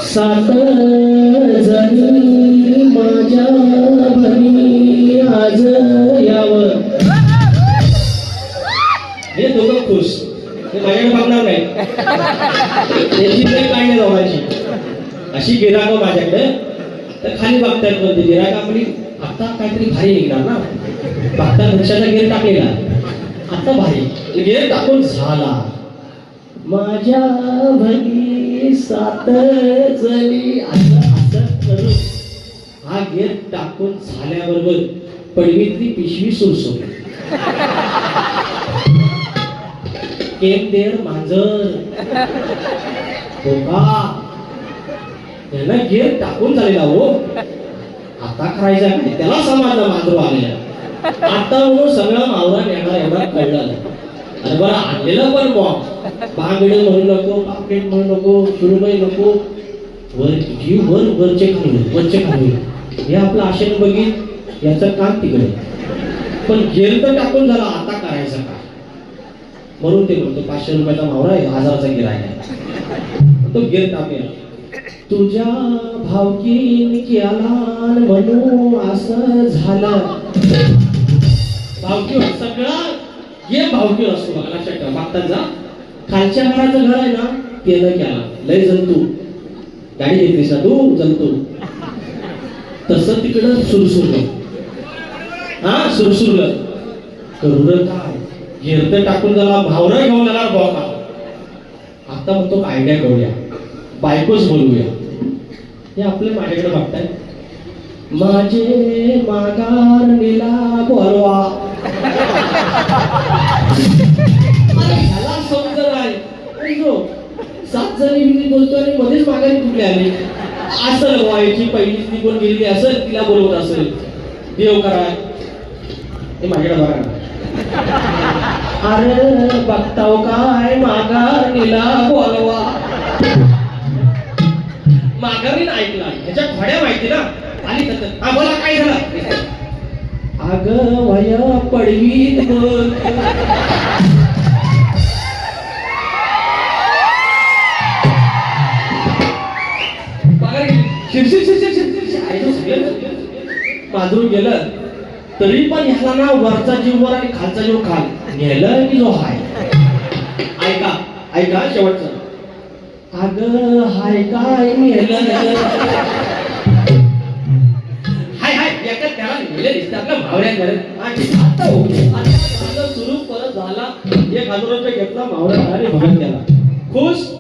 सात जणी माझ्या भरी आज यावं. हे दोघं खुश, हे माझ्याकडे बघणार नाही, त्याची काही काय नाही जवळची अशी गिराक माझ्याकडे. तर खाली बघतायत कोणती गिराक आपली आता काहीतरी भारी निघणार ना. बघता रिक्षाचा गेअर टाकलेला आता भारी गेअर टाकून झाला. माझ्या भरी सात जणी असं असं करून हा गेअर टाकून झाल्याबरोबर पडवीतली पिशवी सुरसुरली. केम देर मांजर बोका त्याला गेअर टाकून झालेला हो. आता करायचा काय त्याला समाजला मांजर आलेला. आता म्हणून सगळं मावरा येणार एवढा कळलं. अरे बरं आणलेलं पण मग बांगडे म्हणू नको, पापलेट म्हणू नको, सुरमई नको, वर जी वर वरचे खाली हे आपलं आशेने बघित याचं काम तिकडे. पण गेअर तर टाकून झाला आता करायचं काय म्हणून ते म्हणतो 500 रुपयाचा मावरा आहे 1000चा गिरायक तो गेअर टाकूया. तुझ्या भावकीन केला म्हणून असं झालं. भावकीवर सगळा ये भावकीवर असतो बघा लक्षात ठेवा. मागतात जा खालच्या घराचं घर आहे ना ते न केला लय जंतू गाडी घेतलीस ना तू जंतू तसं तिकडं सुरसुरलं. हा सुरसुरलं करून काय घेरत टाकून झाला भावरा घेऊन जाणार बॉका. आता म्हणतो आयडिया करूया बायकोच बोलूया. हे आपले माझ्याकडे बघताय. माझे माघार निला बोलवा. ह्याला समजलं आहे 7 जणी मी बोलतो आणि मध्येच माघारी कुठली आली असं व्हायची. पहिलीच निघून गेली असेल तिला बोलवत असेल देव करा. हे माझ्याकडे बघा. अरे बघताव काय माघार निला बोलवा. माघारीन ऐकला ह्याच्या खोड्या माहिती ना आली तर हा बोला काय झालं. अगं वय पडवीत बोल. माधुर गेलं तरी पण ह्याला ना वरचा जीव वर आणि खालचा जीव खाल नेलं की जो हाय. ऐका ऐका शेवटचं. अगं हाय काय नेलं हाय हाय एका त्याला नेले दिसते आपल्या भावड्या करत. आता सुरू परत झाला 1000 रुपये घेतला भावड्या भगत त्याला खुश.